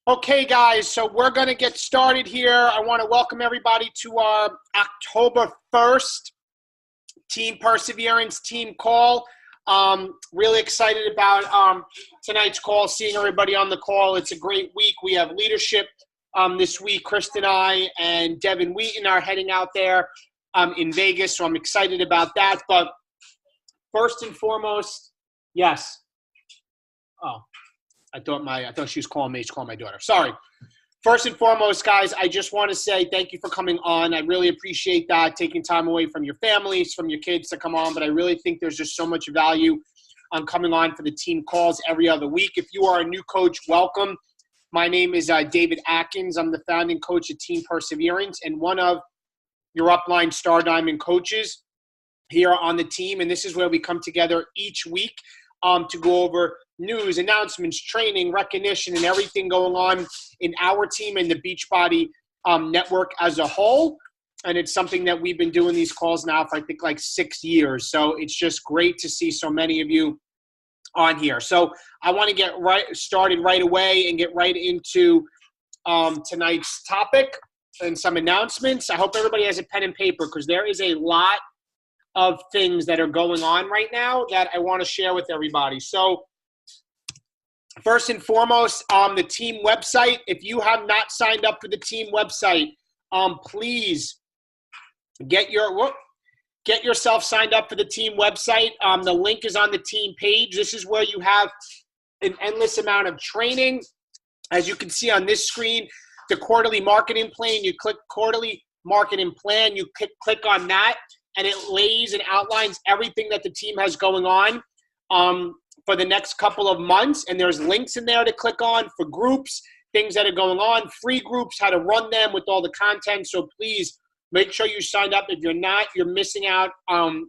Okay, guys, so we're going to get started here. I want to welcome everybody to our October 1st Team Perseverance team call. Really excited about tonight's call, seeing everybody on the call. It's a great week. We have leadership this week. Kristen and I and Devin Wheaton are heading out there in Vegas, so I'm excited about that. But first and foremost, yes. Oh. I thought she was calling me. She's calling my daughter. Sorry. First and foremost, guys, I just want to say thank you for coming on. I really appreciate that, taking time away from your families, from your kids to come on. But I really think there's just so much value on coming on for the team calls every other week. If you are a new coach, welcome. My name is David Atkins. I'm the founding coach of Team Perseverance and one of your upline Star Diamond coaches here on the team. And this is where we come together each week to go over news, announcements, training, recognition, and everything going on in our team and the Beachbody network as a whole. And it's something that we've been doing these calls now for, I think, like 6 years. So it's just great to see so many of you on here. So I want to get started right away and get right into tonight's topic and some announcements. I hope everybody has a pen and paper because there is a lot of things that are going on right now that I want to share with everybody. So first and foremost, the team website. If you have not signed up for the team website, please get yourself signed up for the team website. The link is on the team page. This is where you have an endless amount of training. As you can see on this screen, the quarterly marketing plan. You click quarterly marketing plan. You click on that, and it lays and outlines everything that the team has going on for the next couple of months. And there's links in there to click on for groups, things that are going on, free groups, how to run them with all the content. So please make sure you sign up. If you're not, you're missing out. And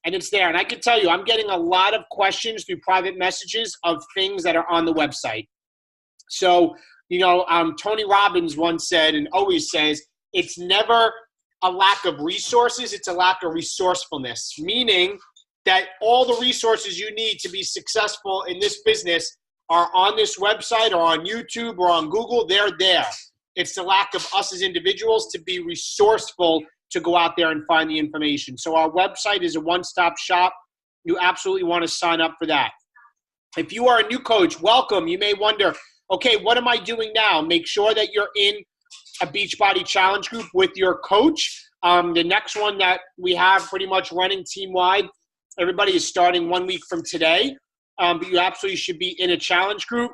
it's there. And I can tell you, I'm getting a lot of questions through private messages of things that are on the website. So, Tony Robbins once said and always says, it's never a lack of resources, it's a lack of resourcefulness, meaning that all the resources you need to be successful in this business are on this website or on YouTube or on Google. They're there. It's the lack of us as individuals to be resourceful to go out there and find the information. So our website is a one-stop shop. You absolutely want to sign up for that. If you are a new coach, welcome. You may wonder, okay, what am I doing now? Make sure that you're in a Beachbody Challenge group with your coach. The next one that we have pretty much running team-wide, everybody is starting 1 week from today, but you absolutely should be in a challenge group.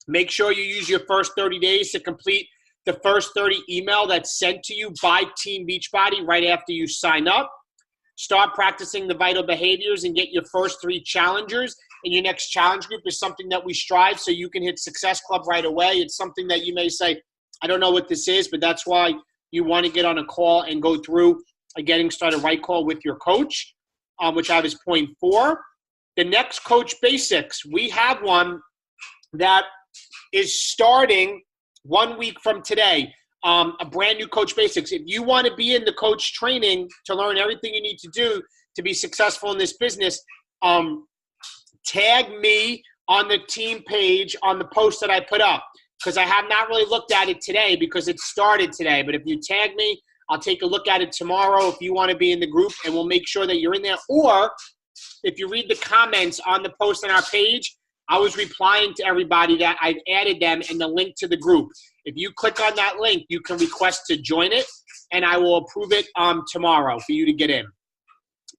Make sure you use your first 30 days to complete the first 30 email that's sent to you by Team Beachbody right after you sign up. Start practicing the vital behaviors and get your first 3 challengers. And your next challenge group is something that we strive so you can hit Success Club right away. It's something that you may say, I don't know what this is, but that's why you want to get on a call and go through a Getting Started Right call with your coach, which I have is point 4. The next Coach Basics, we have one that is starting 1 week from today, a brand new Coach Basics. If you want to be in the coach training to learn everything you need to do to be successful in this business, tag me on the team page on the post that I put up. Because I have not really looked at it today because it started today. But if you tag me, I'll take a look at it tomorrow if you want to be in the group, and we'll make sure that you're in there. Or if you read the comments on the post on our page, I was replying to everybody that I've added them and the link to the group. If you click on that link, you can request to join it, and I will approve it tomorrow for you to get in.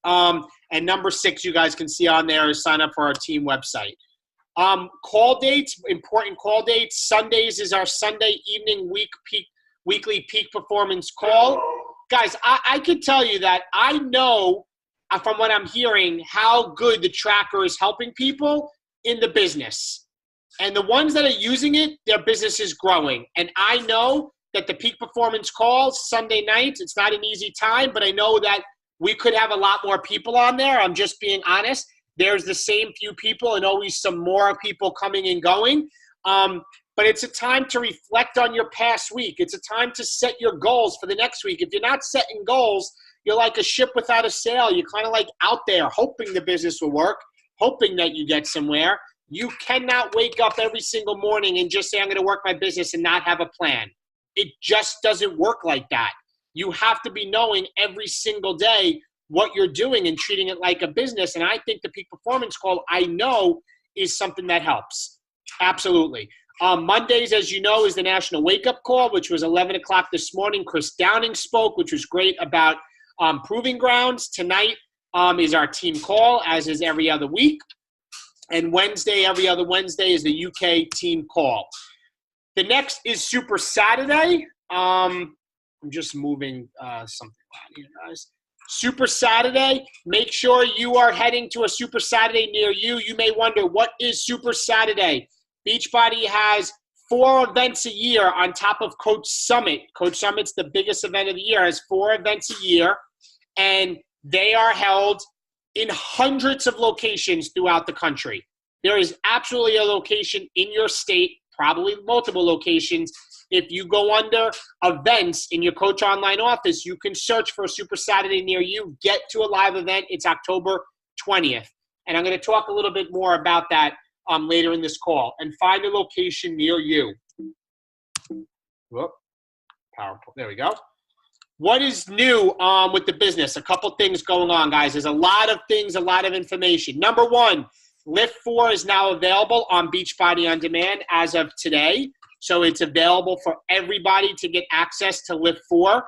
And number 6, you guys can see on there is sign up for our team website. Call dates, important call dates. Sundays is our Sunday evening weekly peak performance call. Guys, I can tell you that I know from what I'm hearing how good the tracker is helping people in the business. And the ones that are using it, their business is growing. And I know that the peak performance calls Sunday nights, it's not an easy time, but I know that we could have a lot more people on there. I'm just being honest. There's the same few people and always some more people coming and going. But it's a time to reflect on your past week. It's a time to set your goals for the next week. If you're not setting goals, you're like a ship without a sail. You're kind of like out there hoping the business will work, hoping that you get somewhere. You cannot wake up every single morning and just say, I'm going to work my business and not have a plan. It just doesn't work like that. You have to be knowing every single day what you're doing and treating it like a business. And I think the peak performance call, I know, is something that helps. Absolutely. Mondays, as you know, is the National Wake Up Call, which was 11 o'clock this morning. Chris Downing spoke, which was great, about proving grounds. Tonight is our team call, as is every other week. And Wednesday, every other Wednesday, is the UK team call. The next is Super Saturday. I'm just moving something out here, guys. Super Saturday. Make sure you are heading to a Super Saturday near you. You may wonder, what is Super Saturday? Beachbody has 4 events a year on top of Coach Summit. Coach Summit's the biggest event of the year. It has 4 events a year, and they are held in hundreds of locations throughout the country. There is absolutely a location in your state, probably multiple locations. If you go under events in your Coach Online office, you can search for a Super Saturday near you. Get to a live event. It's October 20th. And I'm going to talk a little bit more about that later in this call. And find a location near you. Whoop. PowerPoint. There we go. What is new with the business? A couple things going on, guys. There's a lot of things, a lot of information. Number one, Lift 4 is now available on Beachbody On Demand as of today. So it's available for everybody to get access to Lift 4.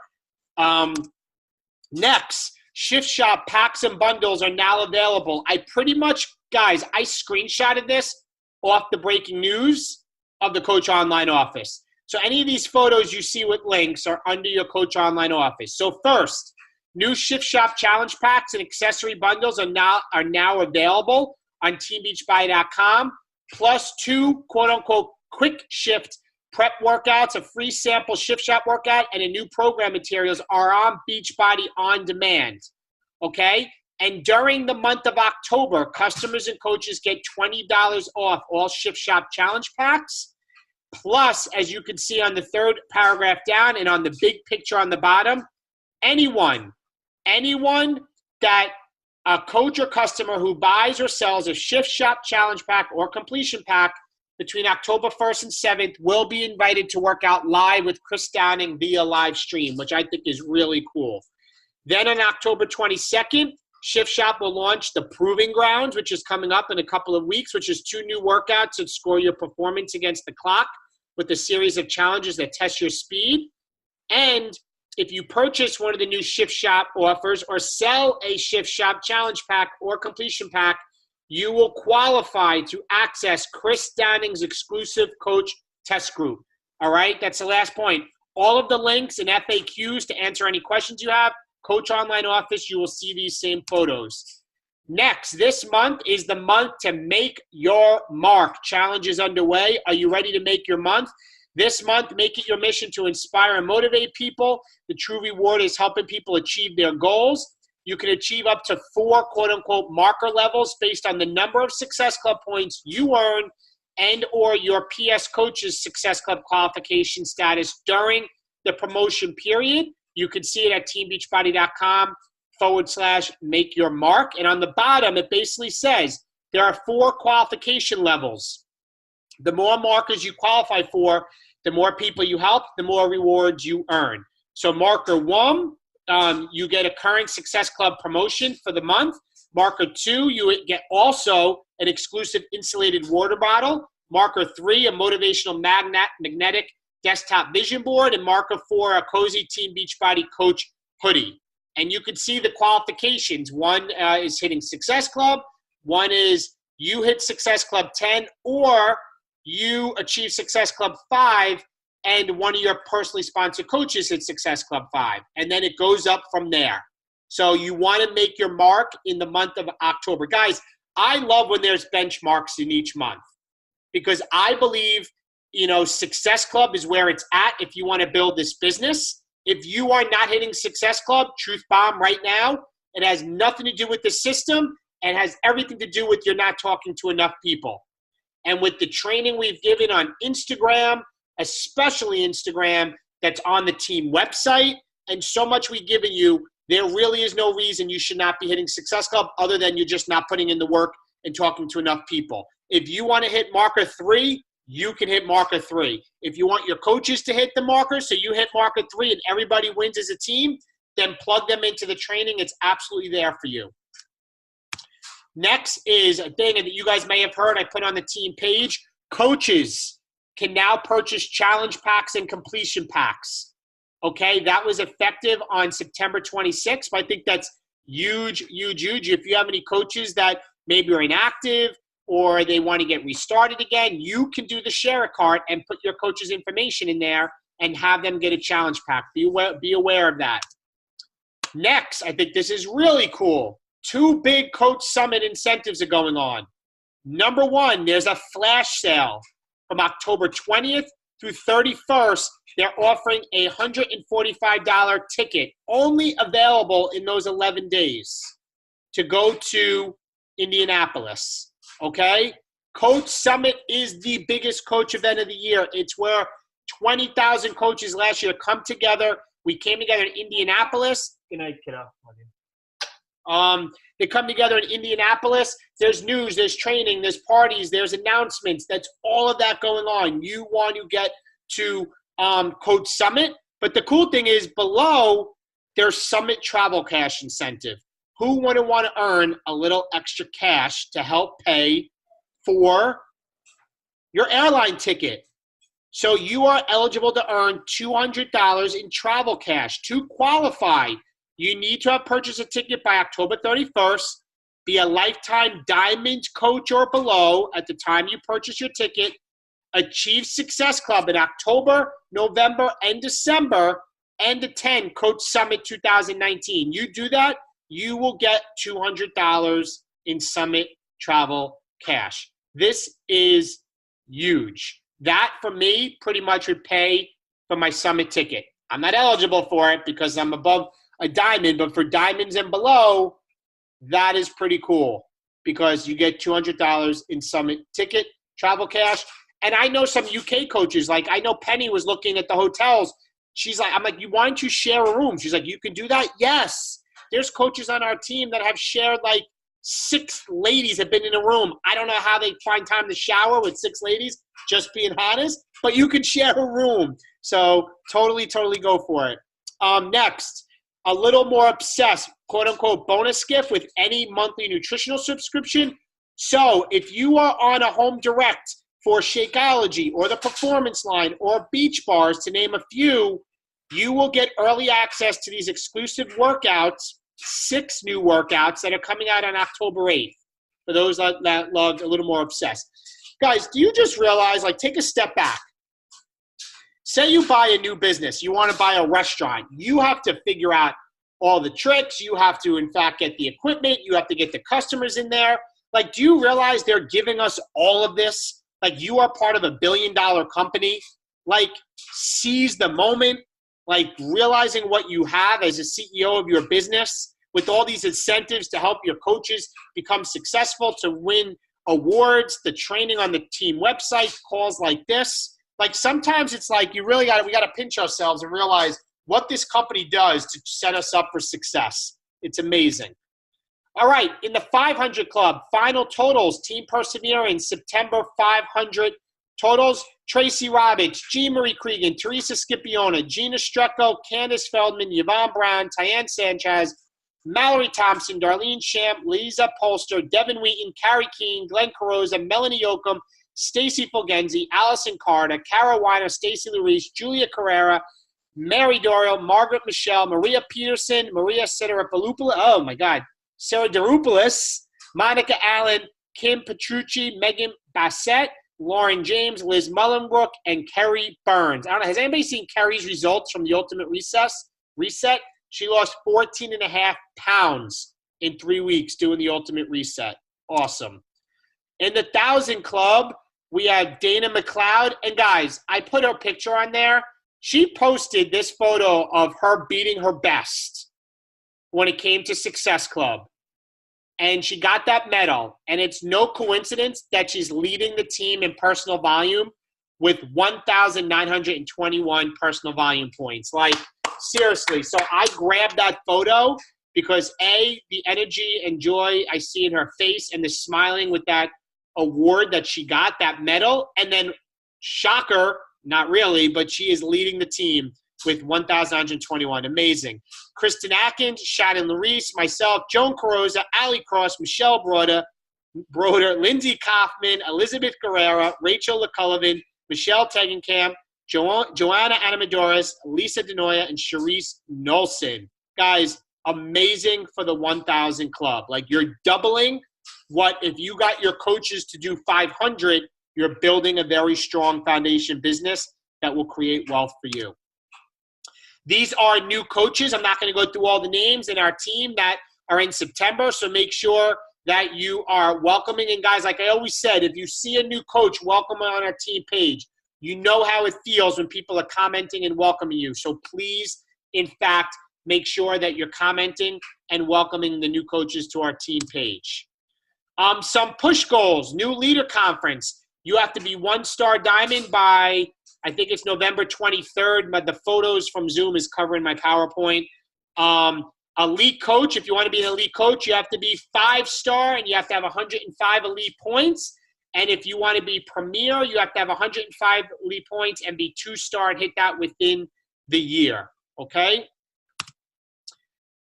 Next, Shift Shop packs and bundles are now available. I pretty much, guys, I screenshotted this off the breaking news of the Coach Online office. So any of these photos you see with links are under your Coach Online office. So first, new Shift Shop challenge packs and accessory bundles are now available on teambeachbody.com, plus 2 quote-unquote quick shift prep workouts, a free sample Shift Shop workout, and a new program materials are on Beachbody On Demand, okay? And during the month of October, customers and coaches get $20 off all Shift Shop challenge packs. Plus, as you can see on the third paragraph down and on the big picture on the bottom, anyone that a coach or customer who buys or sells a Shift Shop challenge pack or completion pack between October 1st and 7th will be invited to work out live with Chris Downing via live stream, which I think is really cool. Then on October 22nd, Shift Shop will launch the Proving Grounds, which is coming up in a couple of weeks, which is 2 new workouts that score your performance against the clock with a series of challenges that test your speed. And if you purchase one of the new Shift Shop offers or sell a Shift Shop challenge pack or completion pack, you will qualify to access Chris Downing's exclusive coach test group. All right, that's the last point. All of the links and FAQs to answer any questions you have, Coach Online office, you will see these same photos. Next, this month is the month to make your mark. Challenge is underway. Are you ready to make your month? This month, make it your mission to inspire and motivate people. The true reward is helping people achieve their goals. You can achieve up to 4 quote-unquote marker levels based on the number of Success Club points you earn and or your PS Coach's Success Club qualification status during the promotion period. You can see it at teambeachbody.com/make your mark. And on the bottom, it basically says there are 4 qualification levels. The more markers you qualify for, the more people you help, the more rewards you earn. So marker 1, you get a current Success Club promotion for the month. Marker 2, you get also an exclusive insulated water bottle. Marker 3, a motivational magnetic desktop vision board. And marker 4, a cozy Team Beachbody Coach hoodie. And you can see the qualifications. 1 is hitting Success Club. 1 is you hit Success Club 10, or you achieve Success Club 5, and one of your personally sponsored coaches hit Success Club 5. And then it goes up from there. So you want to make your mark in the month of October. Guys, I love when there's benchmarks in each month because I believe, Success Club is where it's at if you want to build this business. If you are not hitting Success Club, truth bomb right now, it has nothing to do with the system and has everything to do with you're not talking to enough people. And with the training we've given on Instagram, especially Instagram, that's on the team website, and so much we've given you, there really is no reason you should not be hitting Success Club other than you're just not putting in the work and talking to enough people. If you want to hit marker 3, you can hit marker 3. If you want your coaches to hit the marker, so you hit marker 3 and everybody wins as a team, then plug them into the training. It's absolutely there for you. Next is a thing that you guys may have heard I put on the team page. Coaches can now purchase challenge packs and completion packs. Okay, that was effective on September 26th. But I think that's huge, huge, huge. If you have any coaches that maybe are inactive or they want to get restarted again, you can do the share a cart and put your coach's information in there and have them get a challenge pack. Be aware of that. Next, I think this is really cool. 2 big coach summit incentives are going on. Number 1, there's a flash sale from October 20th through 31st. They're offering a $145 ticket, only available in those 11 days, to go to Indianapolis. Okay? Coach Summit is the biggest coach event of the year. It's where 20,000 coaches last year come together. We came together in Indianapolis. Good night, kiddo. They come together in Indianapolis. There's news, there's training, there's parties, there's announcements. That's all of that going on. You want to get to Coach Summit. But the cool thing is below, there's Summit Travel Cash Incentive. Who want to earn a little extra cash to help pay for your airline ticket? So you are eligible to earn $200 in travel cash. To qualify, you need to have purchased a ticket by October 31st, be a lifetime Diamond coach or below at the time you purchase your ticket, achieve Success Club in October, November, and December, and attend Coach Summit 2019. You do that, you will get $200 in Summit travel cash. This is huge. That, for me, pretty much would pay for my Summit ticket. I'm not eligible for it because I'm above a Diamond, but for Diamonds and below, that is pretty cool because you get $200 in Summit ticket, travel cash. And I know some UK coaches, like I know Penny was looking at the hotels. She's like, I'm like, why don't you share a room? She's like, you can do that? Yes. There's coaches on our team that have shared, like 6 ladies have been in a room. I don't know how they find time to shower with 6 ladies, just being honest, but you can share a room. So totally go for it. Next, a little more obsessed, quote-unquote, bonus gift with any monthly nutritional subscription. So if you are on a home direct for Shakeology or the Performance Line or Beach Bars, to name a few, you will get early access to these exclusive workouts, 6 new workouts that are coming out on October 8th, for those that love a little more obsessed. Guys, do you just realize, like, take a step back. Say you buy a new business. You want to buy a restaurant. You have to figure out all the tricks. You have to, in fact, get the equipment. You have to get the customers in there. Like, do you realize they're giving us all of this? Like, you are part of a billion-dollar company. Like, seize the moment. Like, realizing what you have as a CEO of your business with all these incentives to help your coaches become successful, to win awards, the training on the team website, calls like this. Like, sometimes it's like we got to pinch ourselves and realize what this company does to set us up for success. It's amazing. All right, in the 500 Club, final totals, Team Perseverance, September 500 totals, Tracy Roberts, Jean Marie Cregan, Teresa Scipiona, Gina Strecco, Candace Feldman, Yvonne Brown, Tyann Sanchez, Mallory Thompson, Darlene Champ, Lisa Polster, Devin Wheaton, Carrie Keene, Glenn Carosa, Melanie Yoakum, Stacy Fulgenzi, Allison Carter, Cara Weiner, Stacy Luis, Julia Carrera, Mary Doyle, Margaret Michelle, Maria Peterson, Maria Sideropoulos, oh my God, Sarah DeRupoulos, Monica Allen, Kim Petrucci, Megan Bassett, Lauren James, Liz Mullenbrook, and Kerry Burns. I don't know, has anybody seen Kerry's results from the Ultimate Reset? She lost 14.5 pounds in 3 weeks doing the Ultimate Reset. Awesome. In the 1,000 Club, we have Dana McLeod. And guys, I put her picture on there. She posted this photo of her beating her best when it came to Success Club. And she got that medal. And it's no coincidence that she's leading the team in personal volume with 1,921 personal volume points. Like, seriously. So I grabbed that photo because A, the energy and joy I see in her face and the smiling with that award that she got, that medal, and then shocker, not really, but she is leading the team with 1,121. Amazing. Kristen Atkins, Shannon Larice, myself, Joan Carosa, Ali Cross, Michelle Broder, Lindsay Kaufman, Elizabeth Guerrera, Rachel LaCullivan, Michelle Tegenkamp, Joanna Anamadores, Lisa Denoya, and Sharice Nolson. Guys, amazing for the 1,000 club. Like, you're doubling what, if you got your coaches to do 500, you're building a very strong foundation business that will create wealth for you. These are new coaches. I'm not going to go through all the names in our team that are in September, so make sure that you are welcoming. And guys, like I always said, if you see a new coach, welcome on our team page. You know how it feels when people are commenting and welcoming you. So please, in fact, make sure that you're commenting and welcoming the new coaches to our team page. Some push goals, new leader conference. You have to be 1-star diamond by, I think it's November 23rd, but the photos from Zoom is covering my PowerPoint. Elite coach, if you want to be an elite coach, you have to be 5-star and you have to have 105 elite points. And if you want to be premier, you have to have 105 elite points and be 2-star and hit that within the year, okay?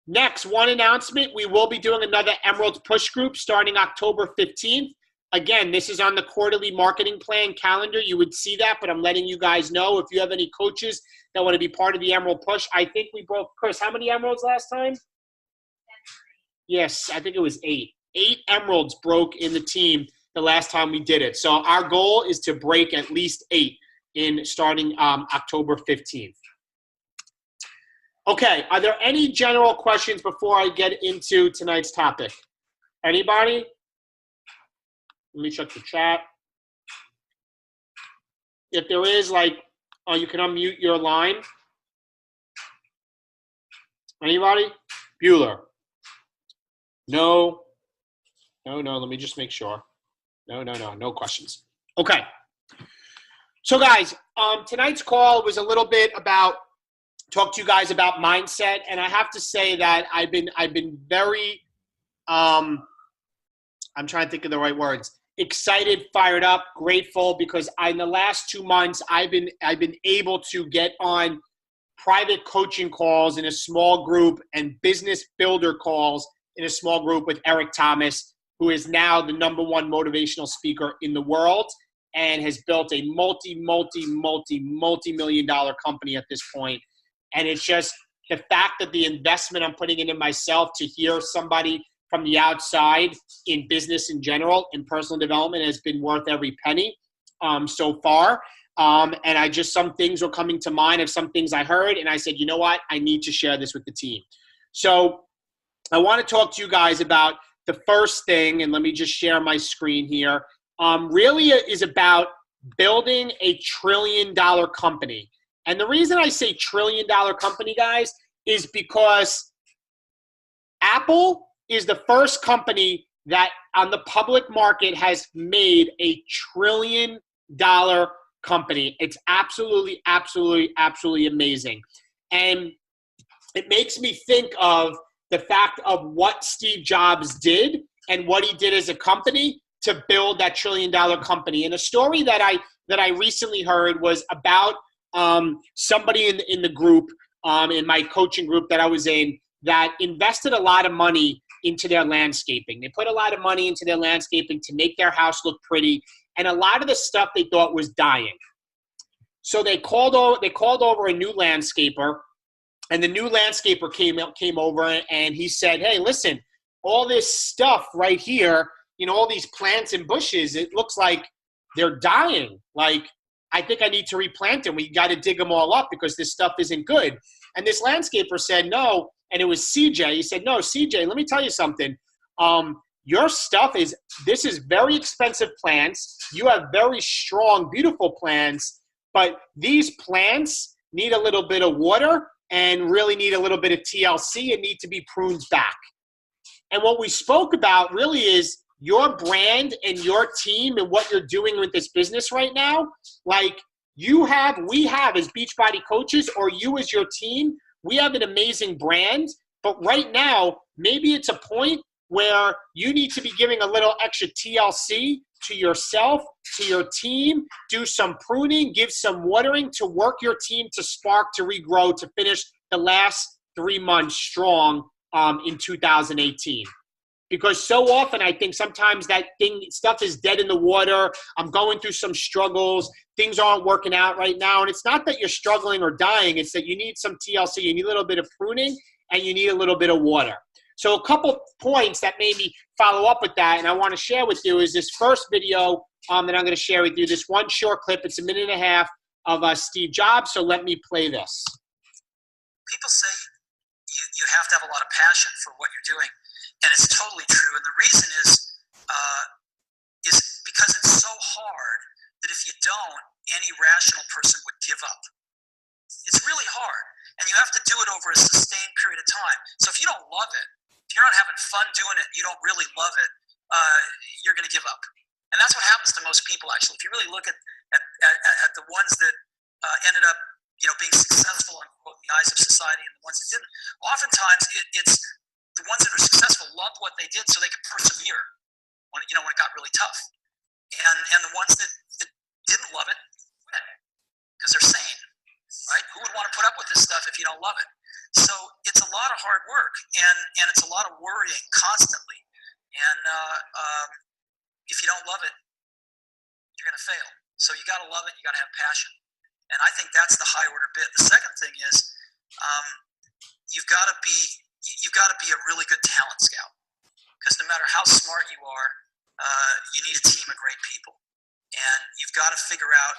Next, one announcement. We will be doing another Emerald Push Group starting October 15th. Again, this is on the quarterly marketing plan calendar. You would see that, but I'm letting you guys know if you have any coaches that want to be part of the Emerald Push. I think we broke, Chris, how many emeralds last time? Yes, I think it was 8. 8 emeralds broke in the team the last time we did it. So our goal is to break at least 8 in starting October 15th. Okay, are there any general questions before I get into tonight's topic? Anybody? Let me check the chat. If there is, you can unmute your line. Anybody? Bueller. No. Let me just make sure. No questions. Okay. So guys, tonight's call was a little bit about, talk to you guys about mindset. And I have to say that I've been very, I'm trying to think of the right words. Excited, fired up, grateful, because in the last 2 months, I've been able to get on private coaching calls in a small group and business builder calls in a small group with Eric Thomas, who is now the #1 motivational speaker in the world and has built a multi-million-dollar company at this point. And it's just the fact that the investment I'm putting into myself to hear somebody from the outside in business in general and personal development has been worth every penny so far. And some things were coming to mind of some things I heard. And I said, you know what? I need to share this with the team. So I want to talk to you guys about the first thing, and let me just share my screen here, really is about building a $1 trillion company. And the reason I say $1 trillion company, guys, is because Apple is the first company that on the public market has made a $1 trillion company. It's absolutely amazing. And it makes me think of the fact of what Steve Jobs did and what he did as a company to build that $1 trillion company. And a story that I recently heard was about somebody in the group, in my coaching group that I was in, that invested a lot of money into their landscaping. They put a lot of money into their landscaping to make their house look pretty, and a lot of the stuff they thought was dying. So they called over a new landscaper, and the new landscaper came over and he said, hey, listen, all this stuff right here, all these plants and bushes, it looks like they're dying. Like, I think I need to replant them. We got to dig them all up because this stuff isn't good. And this landscaper said, no. And it was CJ. He said, no, CJ, let me tell you something. Your stuff this is very expensive plants. You have very strong, beautiful plants, but these plants need a little bit of water and really need a little bit of TLC and need to be pruned back. And what we spoke about really is your brand and your team and what you're doing with this business right now. Like we have as Beachbody coaches, or you as your team, we have an amazing brand, But right now, maybe it's a point where you need to be giving a little extra TLC to yourself, to your team, do some pruning, give some watering to work your team to spark, to regrow, to finish the last 3 months strong in 2018. Because so often I think sometimes stuff is dead in the water. I'm going through some struggles. Things aren't working out right now. And it's not that you're struggling or dying. It's that you need some TLC. You need a little bit of pruning and you need a little bit of water. So a couple points that made me follow up with that and I want to share with you is this first video that I'm going to share with you, this one short clip. It's 1.5 minutes of Steve Jobs. So let me play this. People say you have to have a lot of passion for what you're doing. And it's totally true. And the reason is because it's so hard that if you don't, any rational person would give up. It's really hard. And you have to do it over a sustained period of time. So if you don't love it, if you're not having fun doing it, you don't really love it, you're going to give up. And that's what happens to most people, actually. If you really look at the ones that ended up being successful in the eyes of society and the ones that didn't, oftentimes it's the ones that are successful loved what they did so they could persevere when it got really tough. And the ones that didn't love it quit because they're sane, right? Who would want to put up with this stuff if you don't love it? So it's a lot of hard work and it's a lot of worrying constantly. And if you don't love it, you're going to fail. So you got to love it. You got to have passion. And I think that's the high order bit. The second thing is you've got to be a really good talent scout, because no matter how smart you are, you need a team of great people, and you've got to figure out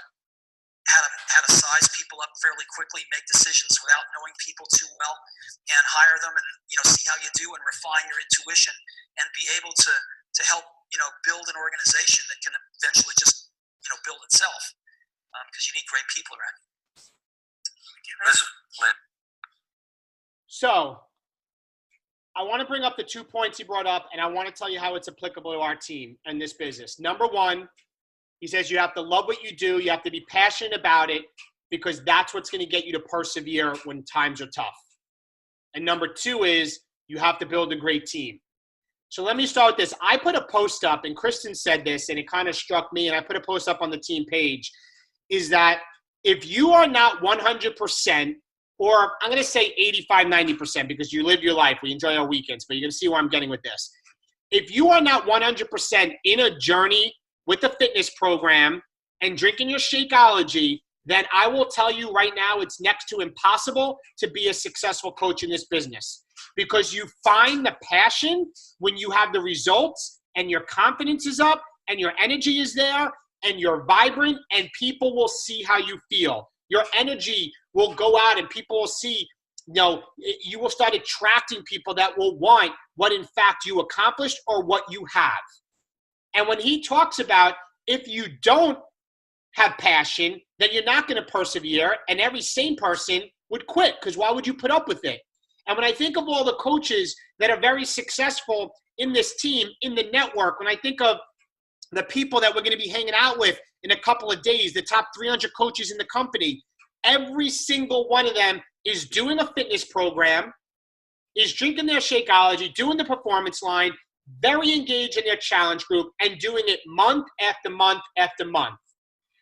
how to size people up fairly quickly, make decisions without knowing people too well, and hire them, and see how you do, and refine your intuition, and be able to help build an organization that can eventually just build itself, because you need great people around you. Lynn. So I want to bring up the 2 points he brought up, and I want to tell you how it's applicable to our team and this business. Number one, he says you have to love what you do. You have to be passionate about it, because that's what's going to get you to persevere when times are tough. And number two is you have to build a great team. So let me start with this. I put a post up, and Kristen said this, and it kind of struck me, and I put a post up on the team page, is that if you are not 100%, or I'm going to say 85, 90%, because you live your life. We enjoy our weekends, but you're going to see where I'm getting with this. If you are not 100% in a journey with a fitness program and drinking your Shakeology, then I will tell you right now it's next to impossible to be a successful coach in this business, because you find the passion when you have the results and your confidence is up and your energy is there and you're vibrant and people will see how you feel. Your energy will go out and people will see, you will start attracting people that will want what in fact you accomplished or what you have. And when he talks about if you don't have passion, then you're not going to persevere, and every sane person would quit, because why would you put up with it? And when I think of all the coaches that are very successful in this team, in the network, when I think of the people that we're going to be hanging out with in a couple of days, the top 300 coaches in the company, every single one of them is doing a fitness program, is drinking their Shakeology, doing the performance line, very engaged in their challenge group, and doing it month after month after month.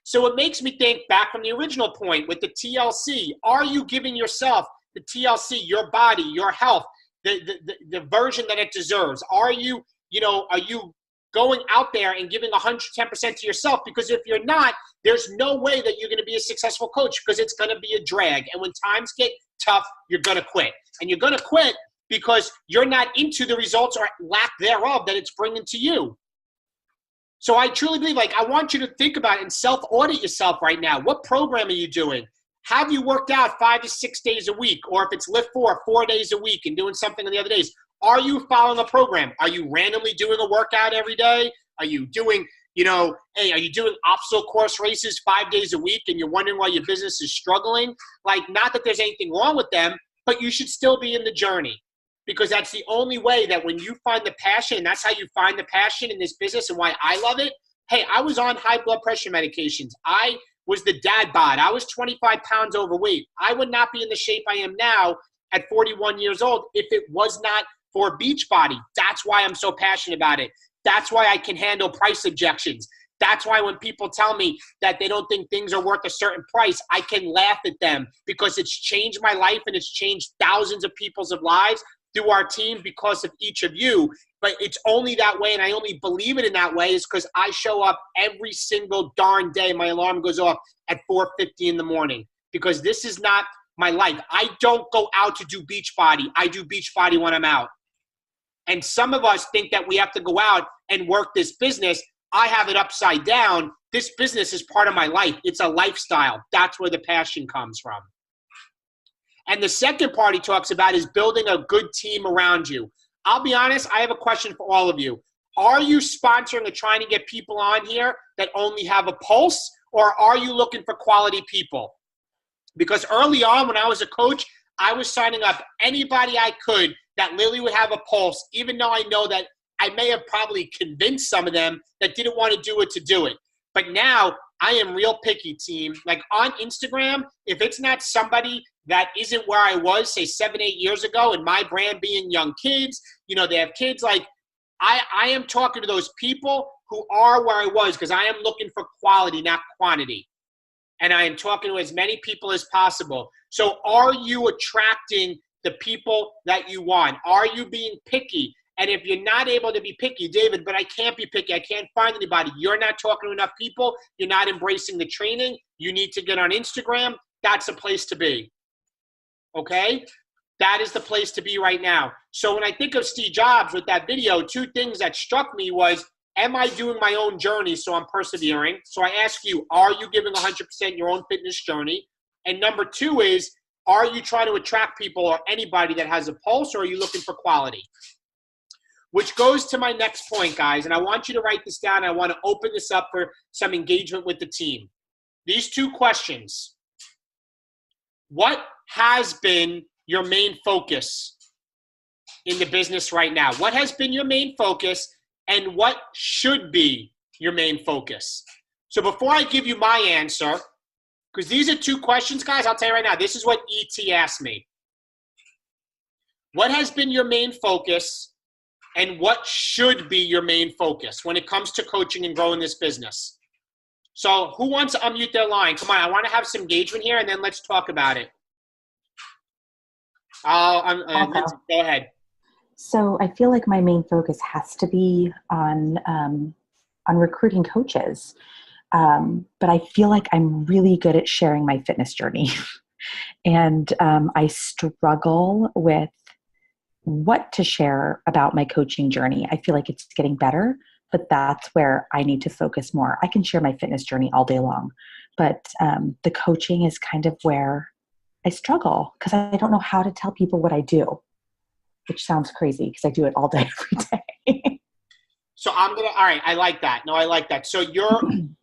So it makes me think back from the original point with the TLC. Are you giving yourself the TLC, your body, your health, the version that it deserves? Are you going out there and giving 110% to yourself? Because if you're not, there's no way that you're going to be a successful coach, because it's going to be a drag. And when times get tough, you're going to quit. And you're going to quit because you're not into the results or lack thereof that it's bringing to you. So I truly believe, I want you to think about it and self-audit yourself right now. What program are you doing? Have you worked out 5 to 6 days a week? Or if it's Lift 4 days a week and doing something on the other days? Are you following a program? Are you randomly doing a workout every day? Are you doing, are you doing obstacle course races 5 days a week and you're wondering why your business is struggling? Not that there's anything wrong with them, but you should still be in the journey, because that's the only way that when you find the passion, and that's how you find the passion in this business and why I love it. Hey, I was on high blood pressure medications. I was the dad bod. I was 25 pounds overweight. I would not be in the shape I am now at 41 years old if it was not for Beachbody. That's why I'm so passionate about it. That's why I can handle price objections. That's why when people tell me that they don't think things are worth a certain price, I can laugh at them because it's changed my life and it's changed thousands of people's lives through our team because of each of you. But it's only that way, and I only believe it in that way, is because I show up every single darn day. My alarm goes off at 4:50 in the morning because this is not my life. I don't go out to do Beachbody. I do Beachbody when I'm out. And some of us think that we have to go out and work this business. I have it upside down. This business is part of my life. It's a lifestyle. That's where the passion comes from. And the second part he talks about is building a good team around you. I'll be honest, I have a question for all of you. Are you sponsoring or trying to get people on here that only have a pulse, or are you looking for quality people? Because early on when I was a coach, I was signing up anybody I could that literally would have a pulse, even though I know that I may have probably convinced some of them that didn't want to do it to do it. But now I am real picky, team. Like on Instagram, if it's not somebody that isn't where I was, say 7, 8 years ago, and my brand being young kids, they have kids, like I am talking to those people who are where I was because I am looking for quality, not quantity. And I am talking to as many people as possible. So are you attracting the people that you want? Are you being picky? And if you're not able to be picky, David, but I can't be picky, I can't find anybody, you're not talking to enough people, you're not embracing the training, you need to get on Instagram, that's a place to be. Okay? That is the place to be right now. So when I think of Steve Jobs with that video, 2 things that struck me was, am I doing my own journey so I'm persevering? So I ask you, are you giving 100% your own fitness journey? And number 2 is, are you trying to attract people or anybody that has a pulse, or are you looking for quality? Which goes to my next point, guys, and I want you to write this down. I want to open this up for some engagement with the team. These 2 questions. What has been your main focus in the business right now? What has been your main focus, and what should be your main focus? So before I give you my answer, because these are 2 questions, guys, I'll tell you right now, this is what ET asked me. What has been your main focus, and what should be your main focus when it comes to coaching and growing this business? So who wants to unmute their line? Come on, I want to have some engagement here, and then let's talk about it. Lindsay, go ahead. So I feel like my main focus has to be on recruiting coaches. But I feel like I'm really good at sharing my fitness journey. And I struggle with what to share about my coaching journey. I feel like it's getting better, but that's where I need to focus more. I can share my fitness journey all day long, but the coaching is kind of where I struggle because I don't know how to tell people what I do, which sounds crazy because I do it all day, every day. So all right, I like that. No, I like that. So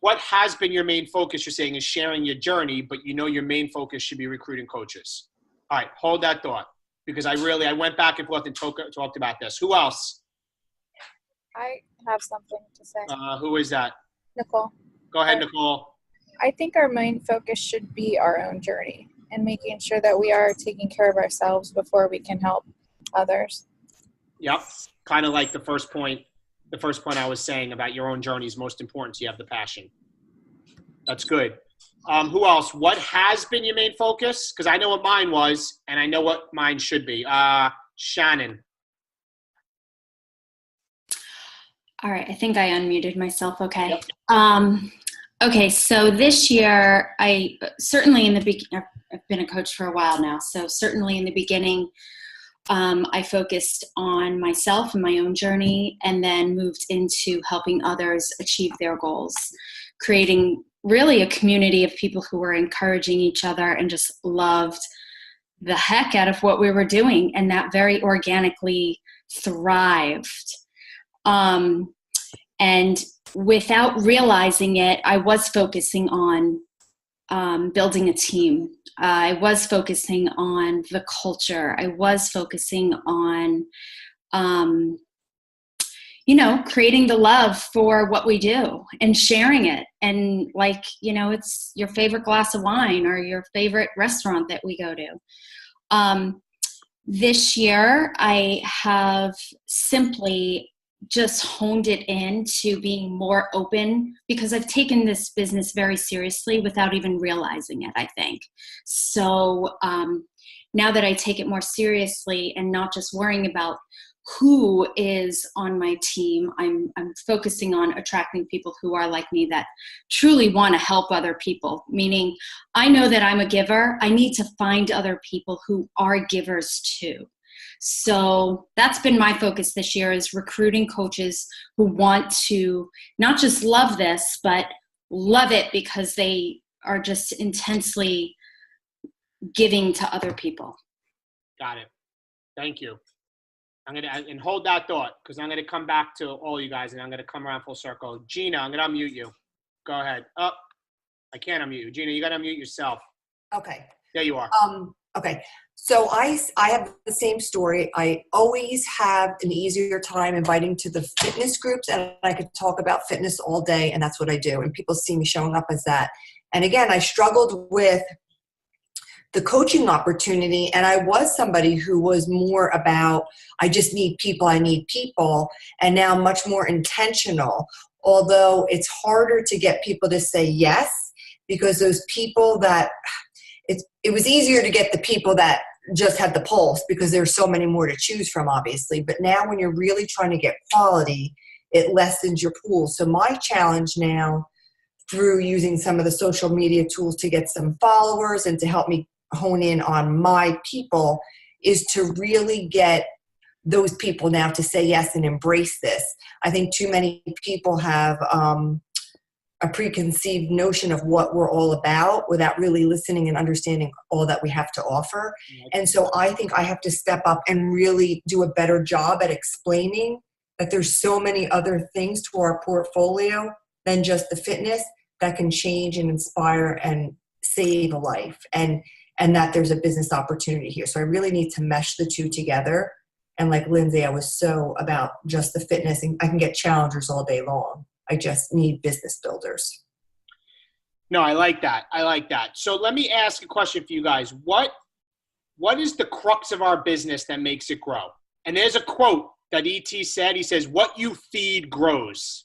what has been your main focus, you're saying, is sharing your journey, but your main focus should be recruiting coaches. All right, hold that thought, because I went back and forth and talked about this. Who else? I have something to say. Who is that? Nicole. Go ahead, Nicole. I think our main focus should be our own journey and making sure that we are taking care of ourselves before we can help others. Yep, kind of like the first point I was saying about your own journey is most important, so you have the passion. That's good. Who else? What has been your main focus? Because I know what mine was, and I know what mine should be. Shannon. All right, I think I unmuted myself. Okay. Yep. Okay, so this year, I've been a coach for a while now, so certainly in the beginning, I focused on myself and my own journey, and then moved into helping others achieve their goals, creating really a community of people who were encouraging each other and just loved the heck out of what we were doing, and that very organically thrived. And without realizing it, I was focusing on building a team. I was focusing on the culture. I was focusing on, creating the love for what we do and sharing it. And it's your favorite glass of wine or your favorite restaurant that we go to. This year, I have simply just honed it in to being more open because I've taken this business very seriously without even realizing it, I think. So now that I take it more seriously and not just worrying about who is on my team, I'm focusing on attracting people who are like me that truly want to help other people. Meaning, I know that I'm a giver. I need to find other people who are givers too. So that's been my focus this year, is recruiting coaches who want to not just love this, but love it because they are just intensely giving to other people. Got it. Thank you. And hold that thought, because I'm gonna come back to all you guys and I'm gonna come around full circle. Gina, I'm gonna unmute you. Go ahead. Oh, I can't unmute you. Gina, you gotta unmute yourself. Okay. There you are. Okay. So I have the same story. I always have an easier time inviting to the fitness groups, and I could talk about fitness all day, and that's what I do. And people see me showing up as that. And again, I struggled with the coaching opportunity, and I was somebody who was more about, I just need people, I need people, and now much more intentional. Although it's harder to get people to say yes, because those people that, it was easier to get the people that just had the pulse because there's so many more to choose from, obviously. But now when you're really trying to get quality, it lessens your pool. So my challenge now, through using some of the social media tools to get some followers and to help me hone in on my people, is to really get those people now to say yes and embrace this. I think too many people have a preconceived notion of what we're all about without really listening and understanding all that we have to offer. And so I think I have to step up and really do a better job at explaining that there's so many other things to our portfolio than just the fitness that can change and inspire and save a life, and that there's a business opportunity here. So I really need to mesh the two together. And like Lindsay, I was so about just the fitness, and I can get challengers all day long. I just need business builders. No, I like that. I like that. So let me ask a question for you guys. What is the crux of our business that makes it grow? And there's a quote that E.T. said. He says, "What you feed grows."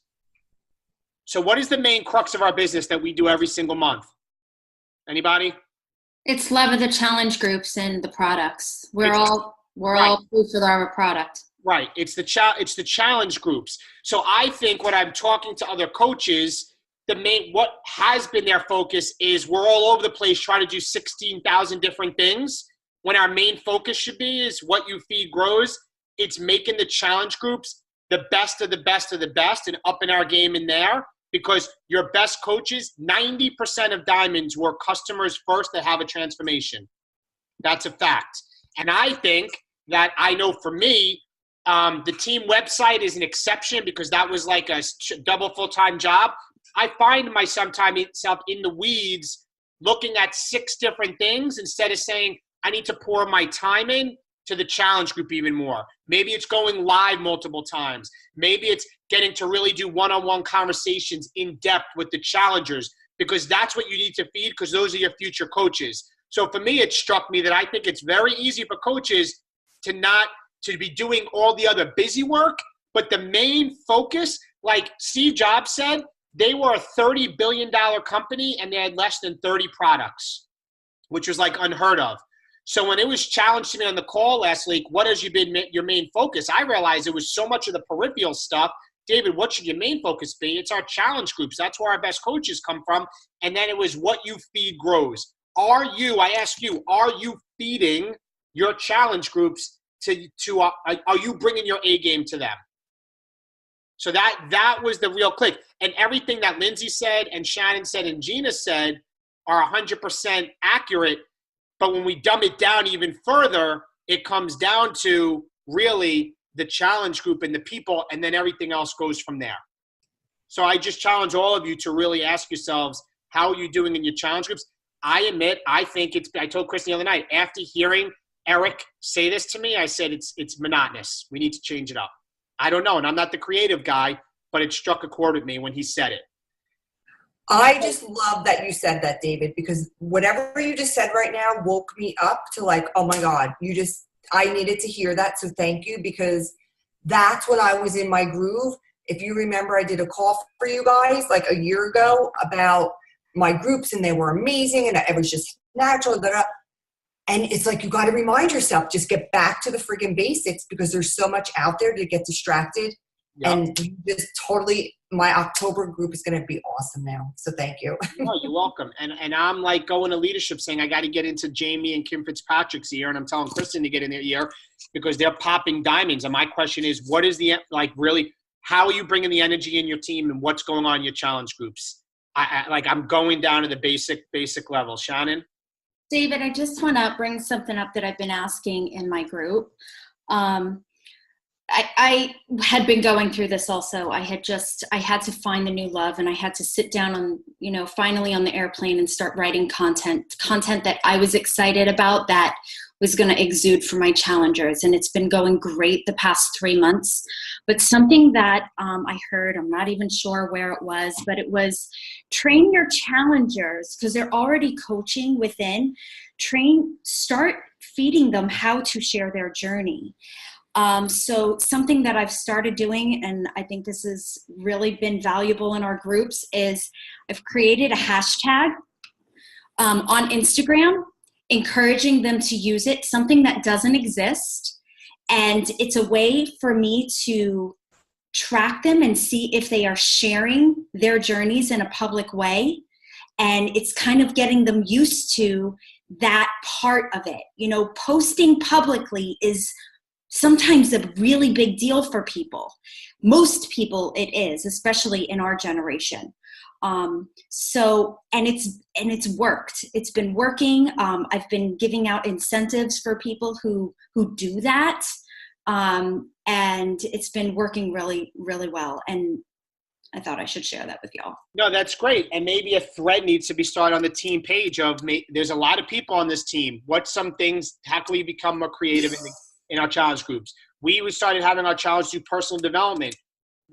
So what is the main crux of our business that we do every single month? Anybody? It's love of the challenge groups and the products. We're all proof of our product. Right. It's the challenge groups. So I think when I'm talking to other coaches, what has been their focus is we're all over the place trying to do 16,000 different things, when our main focus should be is what you feed grows. It's making the challenge groups the best of the best of the best and upping our game in there, because your best coaches, 90% of diamonds were customers first that have a transformation. That's a fact. And I think that, I know for me, the team website is an exception because that was like a double full-time job. I find myself in the weeds looking at 6 different things instead of saying I need to pour my time in to the challenge group even more. Maybe it's going live multiple times. Maybe it's getting to really do one-on-one conversations in depth with the challengers, because that's what you need to feed, because those are your future coaches. So for me, it struck me that I think it's very easy for coaches to be doing all the other busy work, but the main focus, like Steve Jobs said, they were a $30 billion company and they had less than 30 products, which was like unheard of. So when it was challenged to me on the call last week, what has been your main focus? I realized it was so much of the peripheral stuff. David, what should your main focus be? It's our challenge groups. That's where our best coaches come from. And then it was what you feed grows. I ask you, are you feeding your challenge groups are you bringing your A game to them? So that was the real click. And everything that Lindsay said and Shannon said and Gina said are 100% accurate. But when we dumb it down even further, it comes down to really the challenge group and the people, and then everything else goes from there. So I just challenge all of you to really ask yourselves, how are you doing in your challenge groups? I admit, I told Chris the other night, after hearing Eric say this to me, I said, it's monotonous. We need to change it up. I don't know. And I'm not the creative guy, but it struck a chord with me when he said it. I just love that you said that, David, because whatever you just said right now woke me up to like, oh my God, I needed to hear that. So thank you, because that's when I was in my groove. If you remember, I did a call for you guys like a year ago about my groups, and they were amazing, and it was just natural. And it's like, you got to remind yourself, just get back to the friggin' basics, because there's so much out there to get distracted. Yep. And you just totally, my October group is going to be awesome now. So thank you. No, you're welcome. And I'm like going to leadership saying, I got to get into Jamie and Kim Fitzpatrick's ear. And I'm telling Kristen to get in their ear because they're popping diamonds. And my question is, what is the, like, really, how are you bringing the energy in your team, and what's going on in your challenge groups? I'm going down to the basic level. Shannon? David, I just want to bring something up that I've been asking in my group. I had been going through this also. I had to find the new love, and I had to sit down on, finally on the airplane and start writing content that I was excited about, that was going to exude for my challengers. And it's been going great the past 3 months. But something that I heard, I'm not even sure where it was, but it was train your challengers, because they're already coaching within. Start feeding them how to share their journey. So something that I've started doing, and I think this has really been valuable in our groups, is I've created a hashtag on Instagram, encouraging them to use it, something that doesn't exist. And it's a way for me to track them and see if they are sharing their journeys in a public way. And it's kind of getting them used to that part of it. Posting publicly is sometimes a really big deal for people. Most people it is, especially in our generation. And it's worked. It's been working. I've been giving out incentives for people who do that. And it's been working really, really well. And I thought I should share that with y'all. No, that's great. And maybe a thread needs to be started on the team page of, there's a lot of people on this team. What's some things, how can we become more creative in our challenge groups? We started having our challenge do personal development.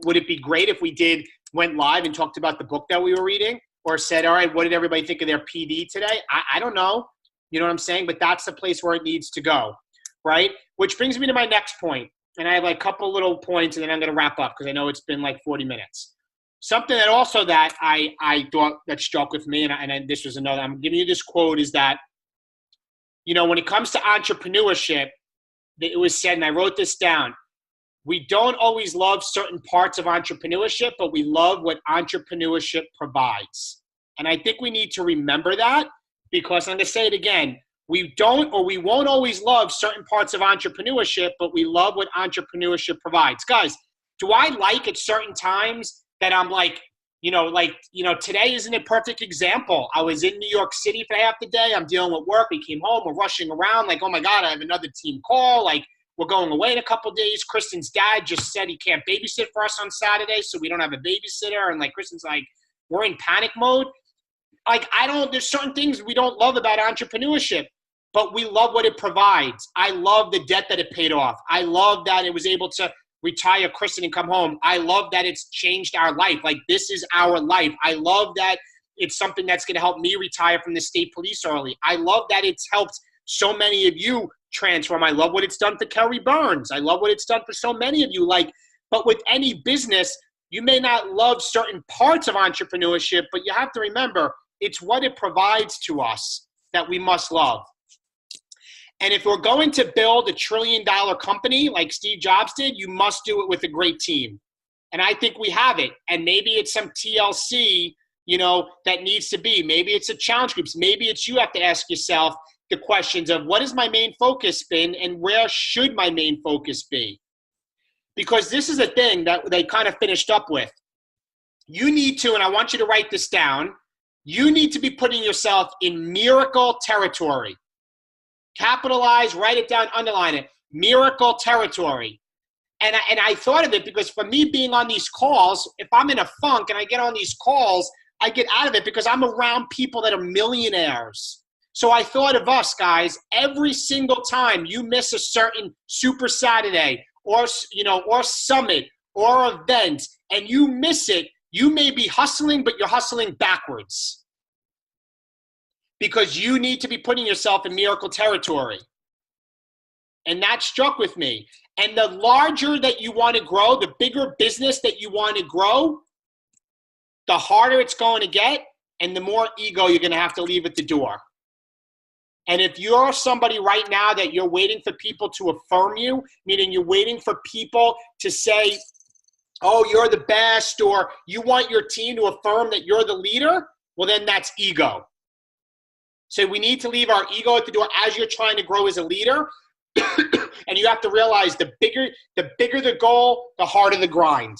Would it be great if we went live and talked about the book that we were reading, or said, all right, what did everybody think of their PD today? I don't know. You know what I'm saying? But that's the place where it needs to go, right? Which brings me to my next point. And I have like a couple little points, and then I'm going to wrap up because I know it's been like 40 minutes. Something that also that I thought that struck with me, and this was another, I'm giving you this quote, is that, when it comes to entrepreneurship, it was said, and I wrote this down, we don't always love certain parts of entrepreneurship, but we love what entrepreneurship provides. And I think we need to remember that, because I'm going to say it again, we don't, or we won't always love certain parts of entrepreneurship, but we love what entrepreneurship provides. Guys, do I like at certain times that I'm like, today isn't a perfect example. I was in New York City for half the day. I'm dealing with work. We came home. We're rushing around. Like, oh my God, I have another team call. Like, we're going away in a couple of days. Kristen's dad just said he can't babysit for us on Saturday, so we don't have a babysitter. And like, Kristen's like, we're in panic mode. Like, there's certain things we don't love about entrepreneurship, but we love what it provides. I love the debt that it paid off. I love that it was able to retire Kristen and come home. I love that it's changed our life. Like, this is our life. I love that it's something that's going to help me retire from the state police early. I love that it's helped so many of you transform. I love what it's done for Kerry Burns. I love what it's done for so many of you. But with any business, you may not love certain parts of entrepreneurship, but you have to remember, it's what it provides to us that we must love. And if we're going to build $1 trillion company like Steve Jobs did, you must do it with a great team. And I think we have it. And maybe it's some TLC, that needs to be. Maybe it's a challenge groups. Maybe it's you have to ask yourself the questions of, what has my main focus been, and where should my main focus be? Because this is a thing that they kind of finished up with. You need to, and I want you to write this down, you need to be putting yourself in miracle territory. Capitalize, write it down, underline it. Miracle territory. And I thought of it because for me being on these calls, if I'm in a funk and I get on these calls, I get out of it because I'm around people that are millionaires. So I thought of us, guys, every single time you miss a certain Super Saturday or summit or event and you miss it, you may be hustling, but you're hustling backwards. Because you need to be putting yourself in miracle territory. And that struck with me. And the larger that you want to grow, the bigger business that you want to grow, the harder it's going to get and the more ego you're going to have to leave at the door. And if you're somebody right now that you're waiting for people to affirm you, meaning you're waiting for people to say, oh, you're the best, or you want your team to affirm that you're the leader, well, then that's ego. So we need to leave our ego at the door as you're trying to grow as a leader. And you have to realize the bigger the goal, the harder the grind.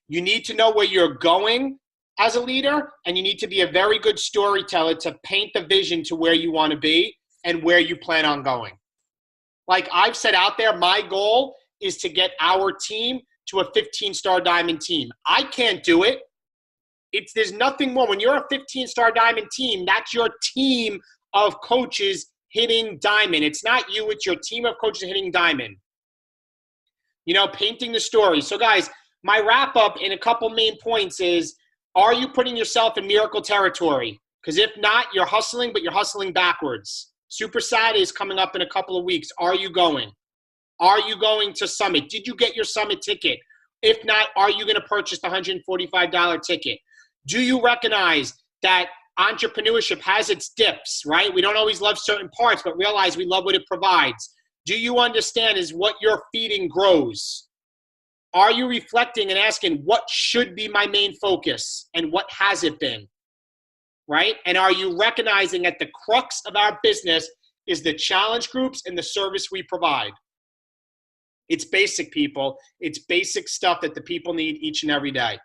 You need to know where you're going as a leader, and you need to be a very good storyteller to paint the vision to where you want to be and where you plan on going. Like I've said out there, my goal is to get our team to a 15-star diamond team. I can't do it. There's nothing more. When you're a 15-star diamond team, that's your team of coaches hitting diamond. It's not you, it's your team of coaches hitting diamond. You know, painting the story. So guys, my wrap up in a couple main points is, are you putting yourself in miracle territory? Because if not, you're hustling, but you're hustling backwards. Super Saturday is coming up in a couple of weeks. Are you going? Are you going to Summit? Did you get your Summit ticket? If not, are you going to purchase the $145 ticket? Do you recognize that entrepreneurship has its dips, right? We don't always love certain parts, but realize we love what it provides. Do you understand is what you're feeding grows? Are you reflecting and asking what should be my main focus and what has it been, right? And are you recognizing that the crux of our business is the challenge groups and the service we provide? It's basic, people. It's basic stuff that the people need each and every day.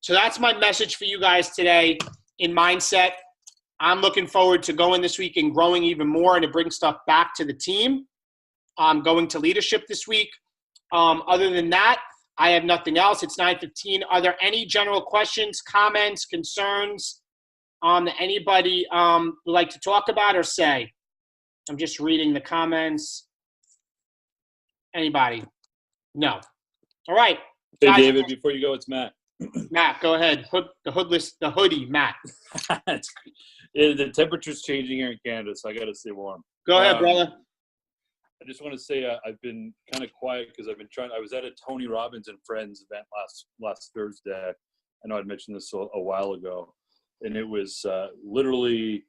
So that's my message for you guys today in mindset. I'm looking forward to going this week and growing even more and to bring stuff back to the team. I'm going to leadership this week. Other than that, I have nothing else. It's 9:15. Are there any general questions, comments, concerns that anybody would like to talk about or say? I'm just reading the comments. Anybody? No. All right. Hey, guys, David, before you go, it's Matt. Matt, go ahead. The hoodie, Matt. The temperature's changing here in Canada, so I got to stay warm. Go ahead, brother. I just want to say I've been kind of quiet because I've been trying. I was at a Tony Robbins and Friends event last Thursday. I know I'd mentioned this a while ago, and it was literally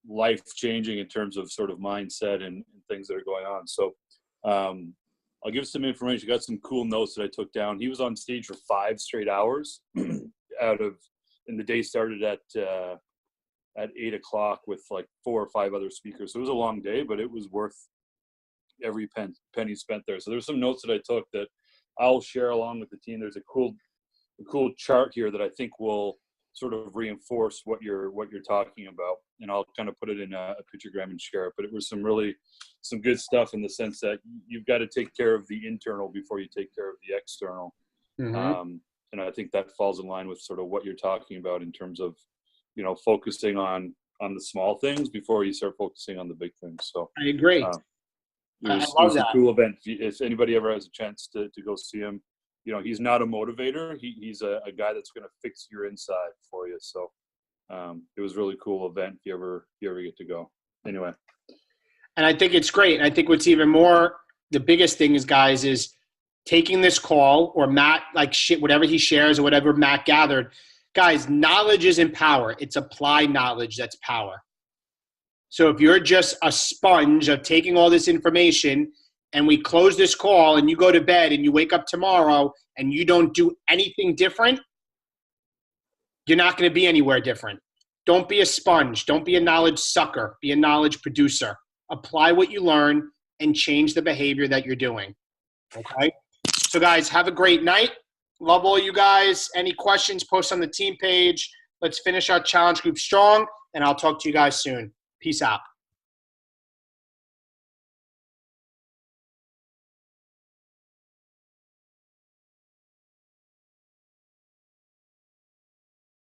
life-changing in terms of sort of mindset and things that are going on. So I'll give some information. I got some cool notes that I took down. He was on stage for 5 straight hours and the day started at 8 o'clock with like 4 or 5 other speakers. So it was a long day, but it was worth every penny spent there. So there's some notes that I took that I'll share along with the team. There's a cool chart here that I think will sort of reinforce what you're talking about, and I'll kind of put it in a pictogram and share it. But it was some good stuff in the sense that you've got to take care of the internal before you take care of the external. Mm-hmm. And I think that falls in line with sort of what you're talking about in terms of, you know, focusing on the small things before you start focusing on the big things. So I agree. It was a cool event. If anybody ever has a chance to go see him, you know, he's not a motivator. He's a guy that's going to fix your inside for you. So it was a really cool event if you ever get to go. Anyway. And I think it's great. And I think what's even more, the biggest thing is, guys, is taking this call, or Matt, like whatever he shares or whatever Matt gathered. Guys, knowledge isn't power. It's applied knowledge that's power. So if you're just a sponge of taking all this information and we close this call and you go to bed and you wake up tomorrow and you don't do anything different, you're not going to be anywhere different. Don't be a sponge. Don't be a knowledge sucker. Be a knowledge producer. Apply what you learn and change the behavior that you're doing. Okay? So guys, have a great night. Love all you guys. Any questions, post on the team page. Let's finish our challenge group strong, and I'll talk to you guys soon. Peace out.